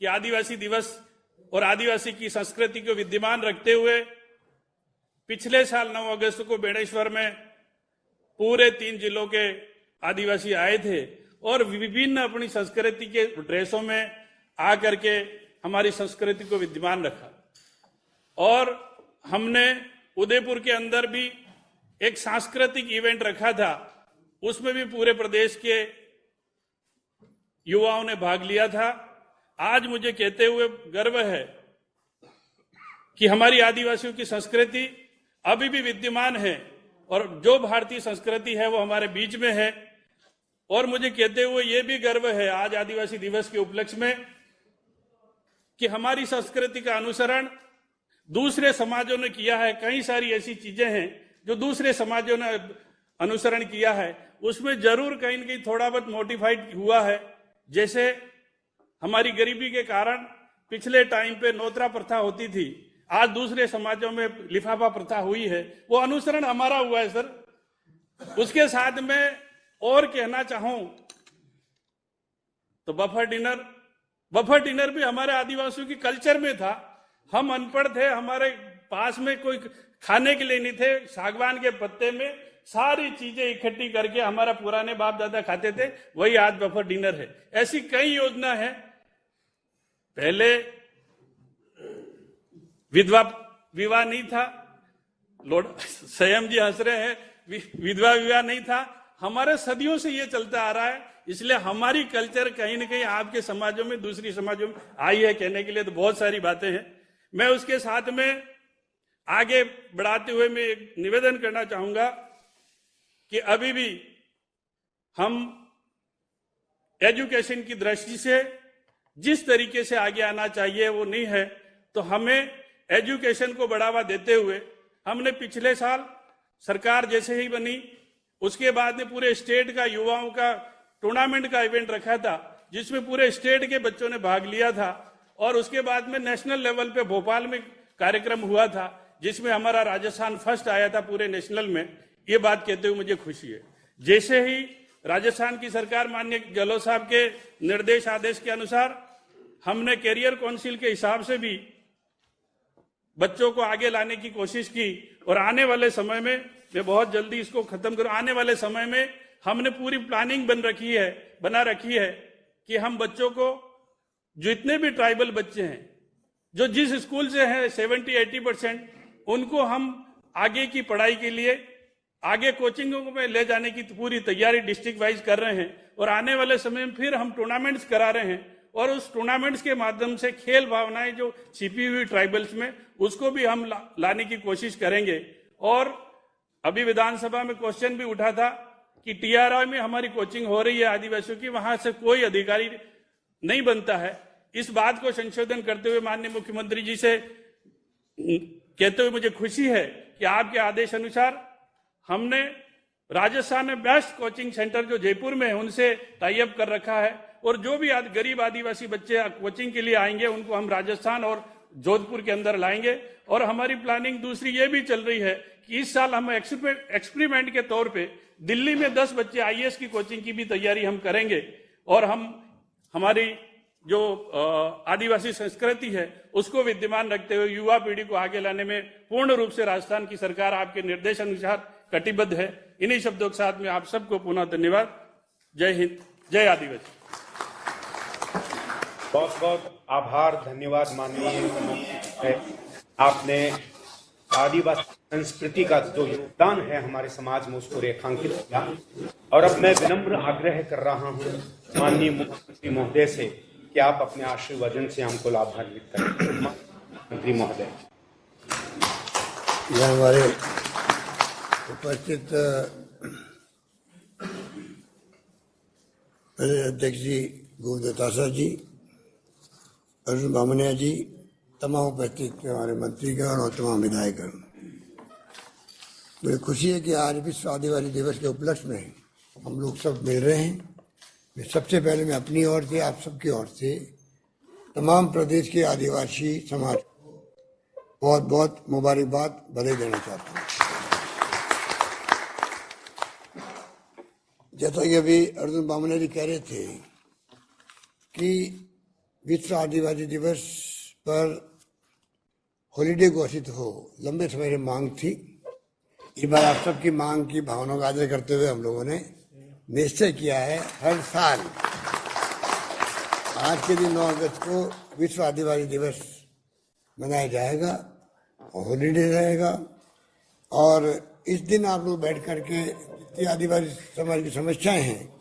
कि आदिवासी दिवस और आदिवासी की संस्कृति को विद्यमान रखते हुए पिछले साल 9 अगस्त को बेणेश्वर में पूरे 3 जिलों के आदिवासी आए थे और विभिन्न अपनी संस्कृति के ड्रेसों में आकर के हमारी संस्कृति को विद्यमान रखा। और हमने उदयपुर के अंदर भी एक सांस्कृतिक इवेंट रखा था, उसमें भी पूरे प्रदेश के युवाओं ने भाग लिया था। आज मुझे कहते हुए गर्व है कि हमारी आदिवासियों की संस्कृति अभी भी विद्यमान है और जो भारतीय संस्कृति है वो हमारे बीच में है। और मुझे कहते हुए ये भी गर्व है आज आदिवासी दिवस के उपलक्ष्य में कि हमारी संस्कृति का अनुसरण दूसरे समाजों ने किया है। कई सारी ऐसी चीजें हैं जो दूसरे समाजों ने अनुसरण किया है, उसमें जरूर कहीं न कहीं थोड़ा बहुत मॉडिफाइड हुआ है। जैसे हमारी गरीबी के कारण पिछले टाइम पे नोतरा प्रथा होती थी, आज दूसरे समाजों में लिफाफा प्रथा हुई है, वो अनुसरण हमारा हुआ है सर। उसके साथ में और कहना चाहूं तो बफर डिनर भी हमारे आदिवासियों की कल्चर में था। हम अनपढ़ थे, हमारे पास में कोई खाने के लिए नहीं थे, सागवान के पत्ते में सारी चीजें इकट्ठी करके हमारा पुराने बाप दादा खाते थे, वही आज बफर डिनर है। ऐसी कई योजना है। पहले विधवा विवाह नहीं था, लॉर्ड संयम जी हंस रहे हैं, विधवा विवाह नहीं था, हमारे सदियों से ये चलता आ रहा है। इसलिए हमारी कल्चर कहीं न कहीं आपके समाजों में दूसरी समाजों में आई है। कहने के लिए तो बहुत सारी बातें हैं। मैं उसके साथ में आगे बढ़ाते हुए मैं एक निवेदन करना चाहूंगा कि अभी भी हम एजुकेशन की दृष्टि से जिस तरीके से आगे आना चाहिए वो नहीं है। तो हमें एजुकेशन को बढ़ावा देते हुए हमने पिछले साल सरकार जैसे ही बनी उसके बाद में पूरे स्टेट का युवाओं का टूर्नामेंट का इवेंट रखा था, जिसमें पूरे स्टेट के बच्चों ने भाग लिया था। और उसके बाद में नेशनल लेवल पे भोपाल में कार्यक्रम हुआ था, जिसमें हमारा राजस्थान फर्स्ट आया था पूरे नेशनल में। ये बात कहते हुए मुझे खुशी है। जैसे ही राजस्थान की सरकार माननीय गहलोत साहब के निर्देश आदेश के अनुसार हमने कैरियर काउंसिल के हिसाब से भी बच्चों को आगे लाने की कोशिश की। और आने वाले समय में, मैं बहुत जल्दी इसको खत्म करूं, आने वाले समय में हमने पूरी प्लानिंग बना रखी है कि हम बच्चों को, जितने भी ट्राइबल बच्चे हैं जो जिस स्कूल से हैं 70-80%, उनको हम आगे की पढ़ाई के लिए आगे कोचिंगों में ले जाने की पूरी तैयारी डिस्ट्रिक्ट वाइज कर रहे हैं और आने वाले समय में फिर हम टूर्नामेंट्स करा रहे हैं और उस टूर्नामेंट्स के माध्यम से खेल भावनाएं जो छिपी हुई ट्राइबल्स में उसको भी हम लाने की कोशिश करेंगे। और अभी विधानसभा में क्वेश्चन भी उठा था कि टीआरआई में हमारी कोचिंग हो रही है आदिवासियों की, वहां से कोई अधिकारी नहीं बनता है। इस बात को संशोधन करते हुए माननीय मुख्यमंत्री जी से कहते हुए मुझे खुशी है कि आपके आदेश अनुसार हमने राजस्थान में बेस्ट कोचिंग सेंटर जो जयपुर में है उनसे टाई अप कर रखा है और जो भी गरीब आदिवासी बच्चे कोचिंग के लिए आएंगे उनको हम राजस्थान और जोधपुर के अंदर लाएंगे। और हमारी प्लानिंग दूसरी ये भी चल रही है कि इस साल हम एक्सपेरिमेंट के तौर पे दिल्ली में 10 बच्चे आईएएस की कोचिंग की भी तैयारी हम करेंगे और हम हमारी जो आदिवासी संस्कृति है उसको विद्यमान रखते हुए युवा पीढ़ी को आगे लाने में पूर्ण रूप से राजस्थान की सरकार आपके निर्देश अनुसार कटिबद्ध है। इन्हीं शब्दों के साथ में आप सबको पुनः धन्यवाद। जय हिंद, जय आदिवासी। बहुत बहुत आभार, धन्यवाद माननीय। आपने आदिवासी संस्कृति का जो योगदान है हमारे समाज में उसको रेखांकित किया और अब मैं विनम्र आग्रह कर रहा हूं माननीय मुख्यमंत्री महोदय से कि आप अपने आशीर्वचन से हमको लाभान्वित करें। मुख्यमंत्री महोदय। यह हमारे उपस्थित अध्यक्ष जी गोविंद जी, अर्जुन बामनिया जी, तमाम उपस्थित हमारे मंत्रीगण और तमाम विधायकगण, मुझे खुशी है कि आज विश्व आदिवासी दिवस के उपलक्ष्य में हम लोग सब मिल रहे हैं। मैं सबसे पहले मैं अपनी ओर से, आप सबकी ओर से तमाम प्रदेश के आदिवासी समाज को बहुत बहुत मुबारकबाद बधाई देना चाहता हूँ। जैसा कि अभी अर्जुन बामनिया जी कह रहे थे कि विश्व आदिवासी दिवस पर हॉलीडे घोषित हो, लंबे समय से मांग थी। इस बार आप सबकी मांग की भावनाओं का आदर करते हुए हम लोगों ने निश्चय किया है हर साल आज के दिन 9 अगस्त को विश्व आदिवासी दिवस मनाया जाएगा, हॉलीडे रहेगा और इस दिन आप लोग बैठ करके जितनी आदिवासी समाज की समस्याएं हैं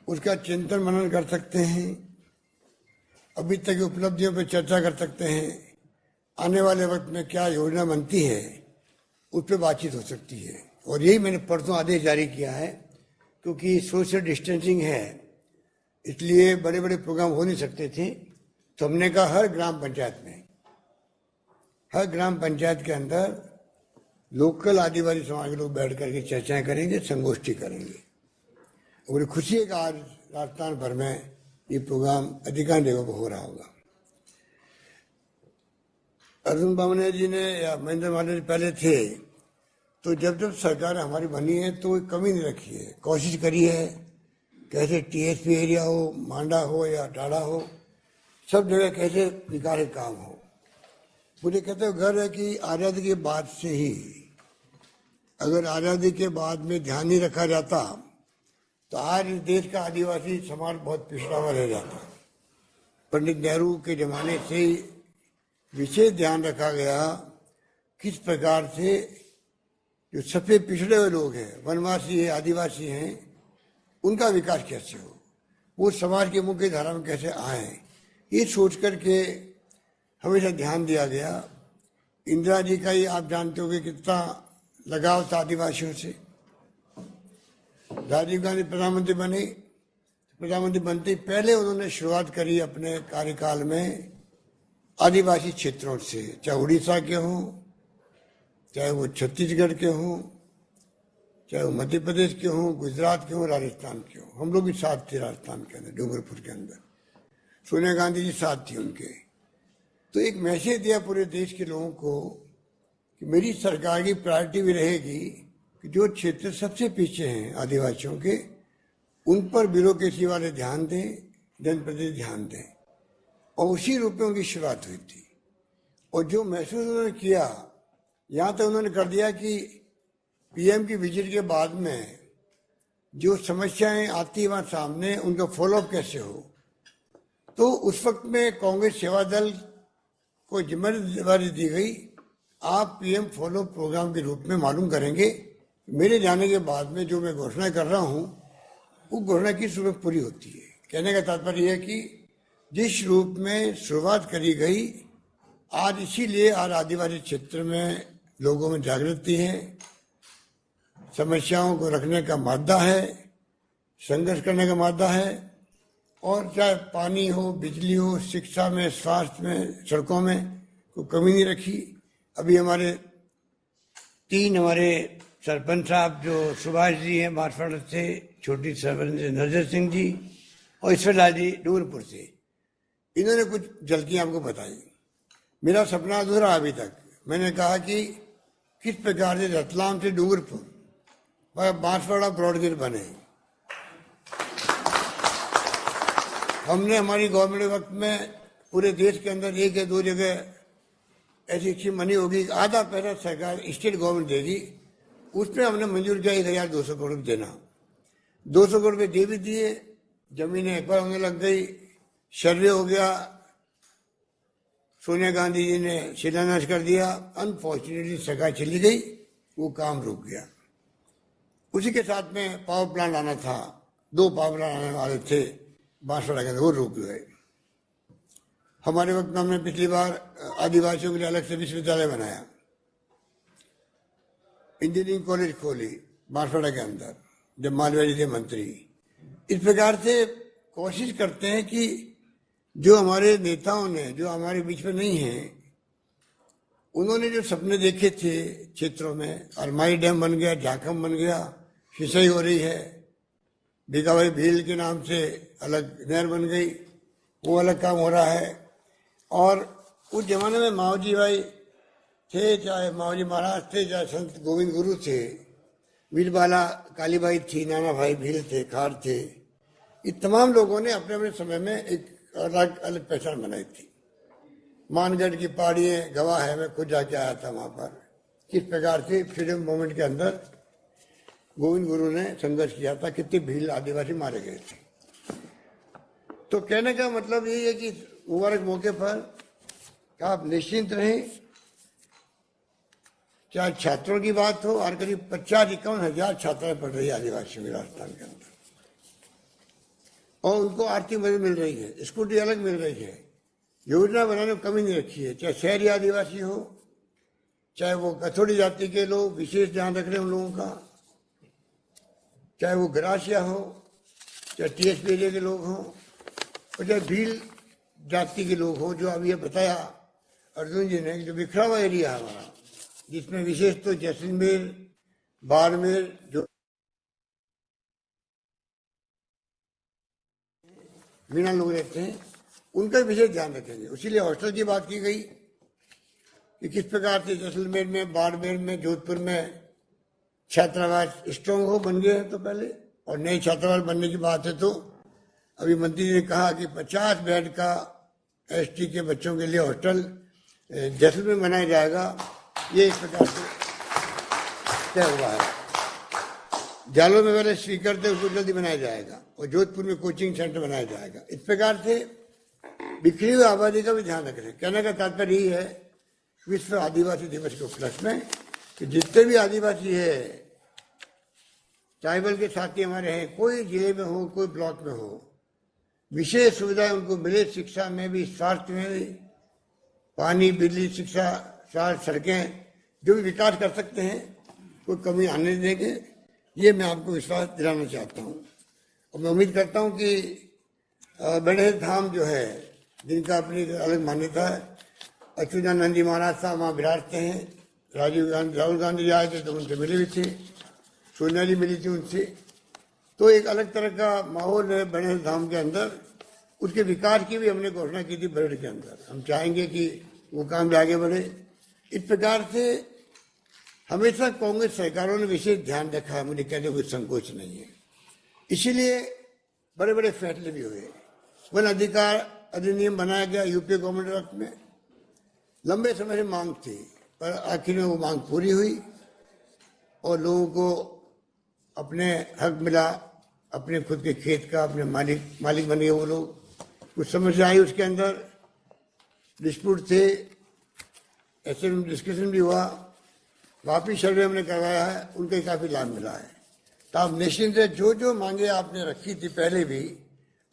उसका चिंतन मनन कर सकते हैं, अभी तक की उपलब्धियों पर चर्चा कर सकते हैं, आने वाले वक्त में क्या योजना बनती है उस पर बातचीत हो सकती है। और यही मैंने परसों आदेश जारी किया है, क्योंकि सोशल डिस्टेंसिंग है इसलिए बड़े बड़े प्रोग्राम हो नहीं सकते थे, तो हमने कहा हर ग्राम पंचायत के अंदर लोकल आदिवासी समाज के लोग बैठ करके चर्चाएं करेंगे, संगोष्ठी करेंगे। और मुझे खुशी है कि आज राजस्थान भर में ये प्रोग्राम अधिकांश जगहों पर हो रहा होगा। अर्जुन बामनिया जी ने या महेंद्र मालवीय जी पहले थे, तो जब जब सरकार हमारी बनी है तो कमी नहीं रखी है, कोशिश करी है कैसे टीएसपी एरिया हो, मांडा हो या टाड़ा हो, सब जगह कैसे विकास के काम हो। मुझे कहते हुए गर्व है कि आज़ादी के बाद से ही, अगर आज़ादी के बाद में ध्यान नहीं रखा जाता तो आज इस देश का आदिवासी समाज बहुत पिछड़ा हुआ रह जाता। पंडित नेहरू के जमाने से ही विशेष ध्यान रखा गया किस प्रकार से जो सबसे पिछड़े हुए लोग हैं, वनवासी है, आदिवासी हैं, उनका विकास कैसे हो, वो समाज के मुख्य धारा में कैसे आए, ये सोच करके हमेशा ध्यान दिया गया। इंदिरा जी का ही आप जानते हो कि कितना लगाव था आदिवासियों से। राजीव गांधी प्रधानमंत्री बने, प्रधानमंत्री बनते ही पहले उन्होंने शुरुआत करी अपने कार्यकाल में आदिवासी क्षेत्रों से, चाहे उड़ीसा के हों, चाहे वो छत्तीसगढ़ के हों, चाहे वो मध्य प्रदेश के हों, गुजरात के हों, राजस्थान के हों। हम लोग भी साथ थे राजस्थान के अंदर, डूंगरपुर के अंदर, सोनिया गांधी जी साथ थी उनके। तो एक मैसेज दिया पूरे देश के लोगों को कि मेरी सरकार की प्रायोरिटी भी रहेगी कि जो क्षेत्र सबसे पीछे हैं आदिवासियों के, उन पर ब्यूरोक्रेसी वाले ध्यान दें, जनप्रतिनिधि ध्यान दें। और उसी रूप में उनकी शुरुआत हुई थी। और जो महसूस उन्होंने किया, यहाँ तक उन्होंने कर दिया कि पीएम की विजिट के बाद में जो समस्याएं आती है वहाँ सामने, उनका फॉलोअप कैसे हो। तो उस वक्त में कांग्रेस सेवा दल को जिम्मेदारी दी गई, आप पीएम फॉलोअप प्रोग्राम के रूप में मालूम करेंगे मेरे जाने के बाद में जो मैं घोषणा कर रहा हूं वो घोषणा किस रूप में पूरी होती है। कहने का तात्पर्य यह है कि जिस रूप में शुरुआत करी गई, आज इसीलिए आज आदिवासी क्षेत्र में लोगों में जागृति है, समस्याओं को रखने का मादा है, संघर्ष करने का मादा है, और चाहे पानी हो, बिजली हो, शिक्षा में, स्वास्थ्य में, सड़कों में कोई कमी नहीं रखी। अभी हमारे 3 हमारे सरपंच साहब जो सुभाष जी हैं मारवाड़ से, छोटी सरपंच नजर सिंह जी और ईश्वरलाल जी डूंगरपुर से, इन्होंने कुछ झलकियां आपको बताई। मेरा सपना अधूरा अभी तक। मैंने कहा कि किस प्रकार से रतलाम से डूंगरपुर बांसवाड़ा ब्रॉडगेज बने। हमने हमारी गवर्नमेंट वक्त में पूरे देश के अंदर 1 या 2 जगह ऐसी स्कीम बनी होगी, आधा पैसा सरकार स्टेट गवर्नमेंट देगी, उसमें हमने मंजूर किया 1200 करोड़ देना। 200 करोड़ रुपये दे भी दिए, जमीनें एक बार होने लग गई, सर्वे हो गया, सोनिया गांधी जी ने शिलान्यास कर दिया। अनफॉर्चुनेटली सरकार चली गई, वो काम रुक गया। उसी के साथ में पावर प्लांट आना था, 2 पावर प्लांट आने वाले थे बांसवाड़ा के अंदर, वो रुक गए। हमारे वक्त में हमने पिछली बार आदिवासियों के लिए अलग से विश्वविद्यालय बनाया, इंजीनियरिंग कॉलेज खोली बांसवाड़ा के अंदर जब मालवीय जी थे मंत्री। इस प्रकार से कोशिश करते हैं कि जो हमारे नेताओं ने, जो हमारे बीच में नहीं हैं, उन्होंने जो सपने देखे थे क्षेत्रों में, अलमारी डैम बन गया, झाकम बन गया, सिंचाई हो रही है, भीखाभाई भील के नाम से अलग नहर बन गई, वो अलग काम हो रहा है। और उस जमाने में माओजी भाई थे, चाहे माओजी महाराज थे, चाहे संत गोविंद गुरु थे, वीरबाला कालीबाई थी, नाना भाई भील थे, खार थे, ये तमाम लोगों ने अपने अपने समय में एक अलग अलग पहचान बनाई थी। मानगढ़ की पहाड़ियाँ गवाह है, मैं खुद जाके आया था वहां पर, किस प्रकार से फ्रीडम मूवमेंट के अंदर गोविंद गुरु ने संघर्ष किया था, कितने भील आदिवासी मारे गए थे। तो कहने का मतलब यही है कि मुबारक मौके पर आप निश्चिंत रहें, चाहे छात्रों की बात हो, और करीब 50-51 हजार छात्राएं पढ़ रही है आदिवासी में राजस्थान के अंदर, और उनको आर्थिक मदद मिल रही है, स्कूटी अलग मिल रही है, योजना बनाने में कमी नहीं रखी है। चाहे शहरी आदिवासी हो, चाहे वो कथोड़ी जाति के लोग, विशेष ध्यान रख रहे हैं उन लोगों का, चाहे वो ग्रासिया हो, चाहे TSP एरिया के लोग हों, और चाहे भील जाति के लोग हों, जो अभी ये बताया अर्जुन जी ने, जो बिखरा हुआ एरिया है हमारा, जिसमें विशेष तो जैसलमेर, बाड़मेर, जो मीना लोग रहते हैं, उनका विशेष ध्यान रखेंगे। इसीलिए हॉस्टल की बात की गई कि किस प्रकार से जैसलमेर में, बाड़मेर में, जोधपुर में छात्रावास स्ट्रॉन्ग हो, बन गए हैं तो पहले, और नए छात्रावास बनने की बात है। तो अभी मंत्री जी ने कहा कि 50 बेड का ST के बच्चों के लिए हॉस्टल जैसलमेर बनाया जाएगा, ये इस प्रकार से तय हुआ है। जालोर में पहले स्पीकर थे, उसको जल्दी बनाया जाएगा, और जोधपुर में कोचिंग सेंटर बनाया जाएगा। इस प्रकार से बिखरी हुई आबादी का भी ध्यान रख रहे हैं। कहने का तात्पर्य यही है, विश्व आदिवासी दिवस के उपलक्ष्य में, कि जितने भी आदिवासी है, ट्राइबल के साथी हमारे हैं, कोई जिले में हो, कोई ब्लॉक में हो, विशेष सुविधाएं उनको मिले, शिक्षा में भी, स्वास्थ्य में भी, पानी, बिजली, शिक्षा, स्वास्थ्य, सड़कें, जो भी विकास कर सकते हैं, कोई कमी आने नहीं देंगे, ये मैं आपको विश्वास दिलाना चाहता हूँ। और मैं उम्मीद करता हूँ कि बेड़ेल धाम जो है, जिनका अपनी अलग मान्यता है, अच्युतानंद जी महाराज साहब वहाँ विराजते हैं, राहुल गांधी जी आए थे तो उनसे मिले भी थे, सोनिया जी मिली थी उनसे, तो एक अलग तरह का माहौल है बेड़ेल धाम के अंदर। उसके विकास की भी हमने घोषणा की थी बजट के अंदर, हम चाहेंगे कि वो काम भी आगे बढ़े। इस प्रकार से हमेशा कांग्रेस सरकारों ने विशेष ध्यान रखा है, मुझे कहने कोई संकोच नहीं है। इसीलिए बड़े बड़े फैसले भी हुए। वन अधिकार अधिनियम बनाया गया यूपीए गवर्नमेंट वक्त में, लंबे समय से मांग थी, पर आखिर में वो मांग पूरी हुई और लोगों को अपने हक मिला, अपने खुद के खेत का अपने मालिक बन गए वो लोग। कुछ समस्या आई उसके अंदर, डिस्प्यूट थे, ऐसे में डिस्कशन भी हुआ, वापिस सर्वे हमने करवाया है, उनके काफी लाभ मिला है। तो आप निश्चिंत है, जो जो मांगे आपने रखी थी पहले भी,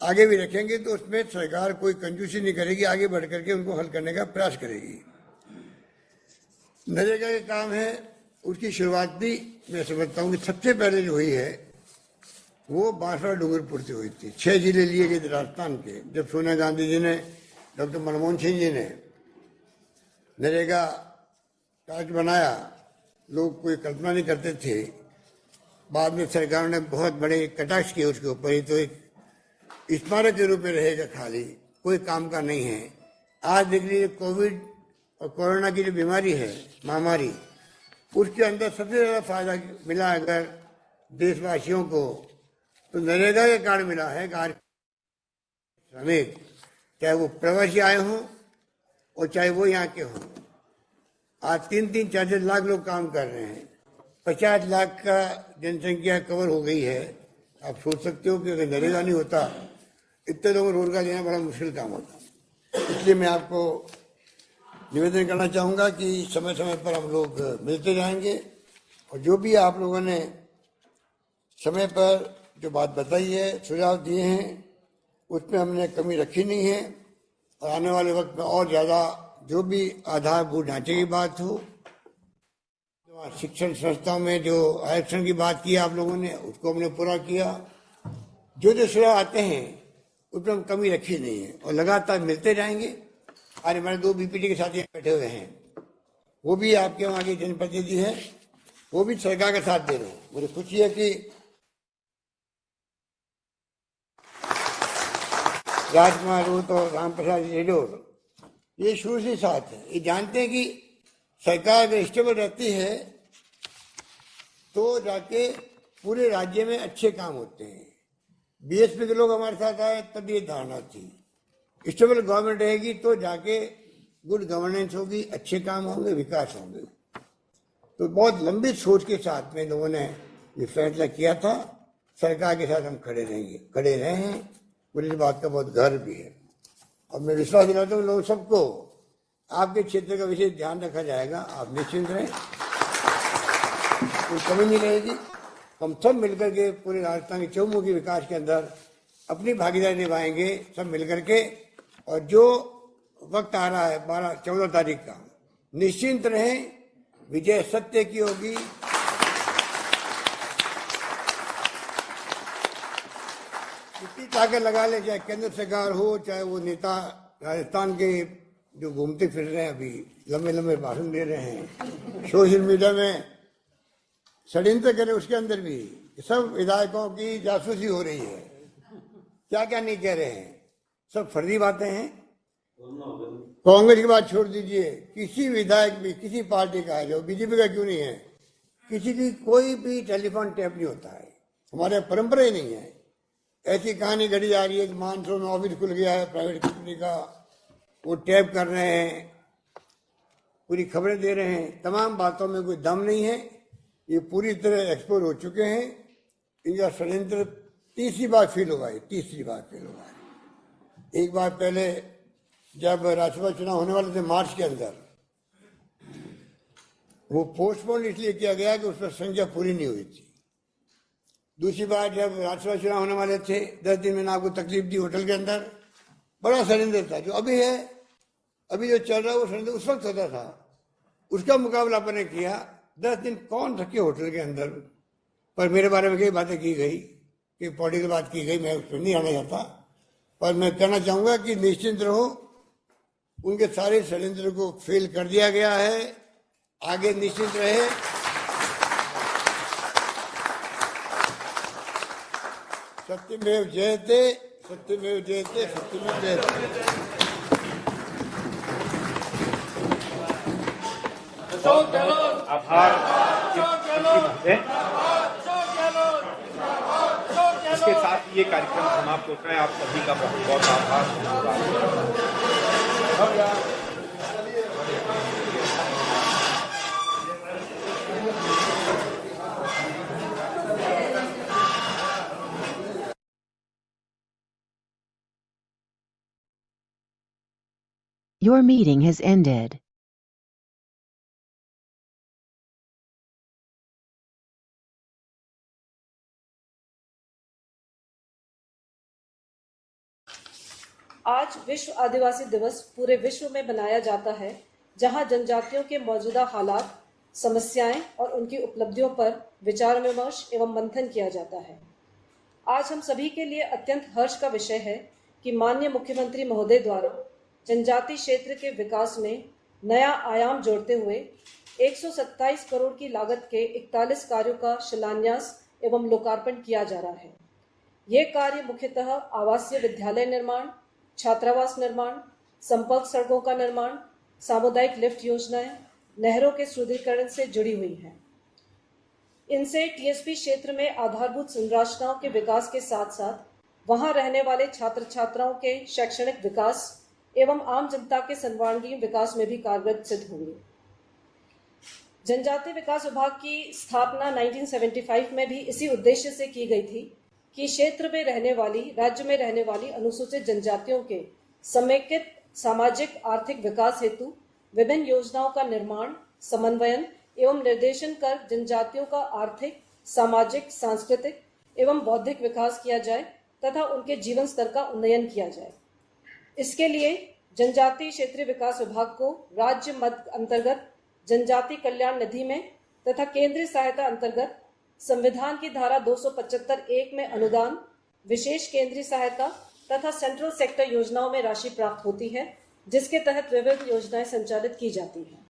आगे भी रखेंगे, तो उसमें सरकार कोई कंजूसी नहीं करेगी, आगे बढ़ करके उनको हल करने का प्रयास करेगी। नरेगा के काम है, उसकी शुरुआत भी मैं समझता हूँ कि सबसे पहले जो हुई है वो बांसवाड़ा डूंगरपुर से हुई थी। 6 जिले लिए गए थे राजस्थान के, जब सोनिया गांधी जी ने, डॉक्टर मनमोहन सिंह जी ने नरेगा कार्ड बनाया, लोग कोई कल्पना नहीं करते थे। बाद में सरकार ने बहुत बड़े कटाक्ष किए उसके ऊपर, ही तो एक स्मारक के रूप में रहेगा, खाली कोई काम का नहीं है। आज देख लीजिए, कोविड और कोरोना की जो बीमारी है, महामारी, उसके अंदर सबसे ज्यादा फायदा मिला अगर देशवासियों को, तो नरेगा का कार्ड मिला है। कार्ड श्रमिक, चाहे वो प्रवासी आए हों और चाहे वो यहाँ के हों, आज 3-3, 4-4 लाख लोग काम कर रहे हैं। 50 लाख का जनसंख्या कवर हो गई है। आप सोच सकते हो कि अगर नरेगा नहीं होता, इतने लोगों को रोजगार देना बड़ा मुश्किल काम होता। इसलिए मैं आपको निवेदन करना चाहूंगा कि समय समय पर हम लोग मिलते रहेंगे, और जो भी आप लोगों ने समय पर जो बात बताई है, सुझाव दिए हैं, उसमें हमने कमी रखी नहीं है। और आने वाले वक्त में और ज्यादा जो भी आधारभूत ढांचे की बात हो, शिक्षण संस्थाओं में जो आरक्षण की बात की आप लोगों ने, उसको हमने पूरा किया। जो जो सुझाव आते हैं उसमें हम कमी रखी नहीं है, और लगातार मिलते जाएंगे। आज हमारे 2 बीपीटी के साथी बैठे हुए हैं, वो भी आपके वहाँ के जनप्रतिनिधि हैं, वो भी सरकार का साथ दे रहे हैं। मुझे खुशी है कि राजकुमार रूत और रामप्रसाद रेडोर ये शुरू से साथ है। ये जानते हैं कि सरकार अगर स्टेबल रहती है तो जाके पूरे राज्य में अच्छे काम होते हैं। बीएसपी के लोग हमारे साथ आए तब ये धारणा थी, स्टेबल गवर्नमेंट रहेगी तो जाके गुड गवर्नेंस होगी, अच्छे काम होंगे, विकास होंगे। तो बहुत लंबी सोच के साथ में लोगों ने ये फैसला किया था। सरकार के साथ हम खड़े रहेंगे, खड़े रहे हैं। मुझे इस बात का बहुत गर्व भी है, और मैं विश्वास दिलाता हूँ लोग सबको, आपके क्षेत्र का विशेष ध्यान रखा जाएगा। आप निश्चिंत रहें, कोई कमी नहीं रहेगी। हम सब मिलकर के पूरे राजस्थान के चहुमुखी विकास के अंदर अपनी भागीदारी निभाएंगे, सब मिलकर के। और जो वक्त आ रहा है 14 तारीख का, निश्चिंत रहें, विजय सत्य की होगी। कितनी ताकत लगा ले, चाहे केंद्र सरकार हो, चाहे वो नेता राजस्थान के जो घूमते फिर रहे हैं, अभी लंबे लंबे भाषण दे रहे हैं, सोशल मीडिया में षड्यंत्र करें, उसके अंदर भी सब विधायकों की जासूसी हो रही है। क्या क्या नहीं कह रहे हैं, सब फर्जी बातें हैं। कांग्रेस की बात छोड़ दीजिए, किसी विधायक भी किसी पार्टी का है, जो बीजेपी का क्यों नहीं है, किसी की कोई भी टेलीफोन टैप नहीं होता है। हमारे परंपरा ही नहीं है। ऐसी कहानी घड़ी जा रही है कि मानसून में ऑफिस खुल गया है प्राइवेट कंपनी का, वो टैप कर रहे हैं, पूरी खबरें दे रहे हैं। तमाम बातों में कोई दम नहीं है, ये पूरी तरह एक्सपोज हो चुके हैं। इनका षड्यंत्र तीसरी बार फील हुआ है, तीसरी बार फील हुआ है। एक बार पहले जब राज्यसभा चुनाव होने वाले थे मार्च के अंदर, वो पोस्टपोन इसलिए किया गया कि उस पर संख्या पूरी नहीं हुई थी। दूसरी बार जब राज्यसभा चुनाव होने वाले थे, 10 दिन मैंने आपको तकलीफ दी होटल के अंदर, बड़ा षड्यंत्र था। जो अभी है, अभी जो चल रहा है वो षड्यंत्र उस वक्त होता था, उसका मुकाबला अपन ने किया। 10 दिन कौन रखे होटल के अंदर, पर मेरे बारे में कई बातें की गई, कि पॉलिटिकल बात की गई, मैं उस पर नहीं आना चाहता। पर मैं कहना चाहूंगा कि निश्चिंत रहो, उनके सारे षड्यंत्र को फेल कर दिया गया है। आगे निश्चित रहे। सत्यमेव जयते, सत्यमेव जयते, सत्यमेव जयते। आभार। इसके साथ ये कार्यक्रम समाप्त होता है। आप सभी का बहुत बहुत आभार। Your meeting has ended. आज विश्व आदिवासी दिवस पूरे विश्व में मनाया जाता है, जहां जनजातियों के मौजूदा हालात, समस्याएं और उनकी उपलब्धियों पर विचार विमर्श एवं मंथन किया जाता है। आज हम सभी के लिए अत्यंत हर्ष का विषय है कि माननीय मुख्यमंत्री महोदय द्वारा जनजाति क्षेत्र के विकास में नया आयाम जोड़ते हुए 127 करोड़ की लागत के 41 कार्यों का शिलान्यास एवं लोकार्पण किया जा रहा है। ये कार्य मुख्यतः आवासीय विद्यालय निर्माण, छात्रावास निर्माण, संपर्क सड़कों का निर्माण, सामुदायिक लिफ्ट योजनाएं, नहरों के सुदृढ़ीकरण से जुड़ी हुई हैं। इनसे टीएसपी क्षेत्र में आधारभूत संरचनाओं के विकास के साथ साथ वहां रहने वाले छात्र छात्राओं के शैक्षणिक विकास एवं आम जनता के सर्वांगीण विकास में भी कारगर सिद्ध होंगे। जनजातीय विकास विभाग की स्थापना 1975 में भी इसी उद्देश्य से की गई थी कि क्षेत्र में रहने वाली, राज्य में रहने वाली अनुसूचित जनजातियों के समेकित सामाजिक आर्थिक विकास हेतु विभिन्न योजनाओं का निर्माण, समन्वयन एवं निर्देशन कर जनजातियों का आर्थिक, सामाजिक, सांस्कृतिक एवं बौद्धिक विकास किया जाए तथा उनके जीवन स्तर का उन्नयन किया जाए। इसके लिए जनजातीय क्षेत्रीय विकास विभाग को राज्य मद अंतर्गत जनजाति कल्याण निधि में तथा केंद्रीय सहायता अंतर्गत संविधान की धारा 275(1) में अनुदान, विशेष केंद्रीय सहायता तथा सेंट्रल सेक्टर योजनाओं में राशि प्राप्त होती है, जिसके तहत विभिन्न योजनाएं संचालित की जाती हैं।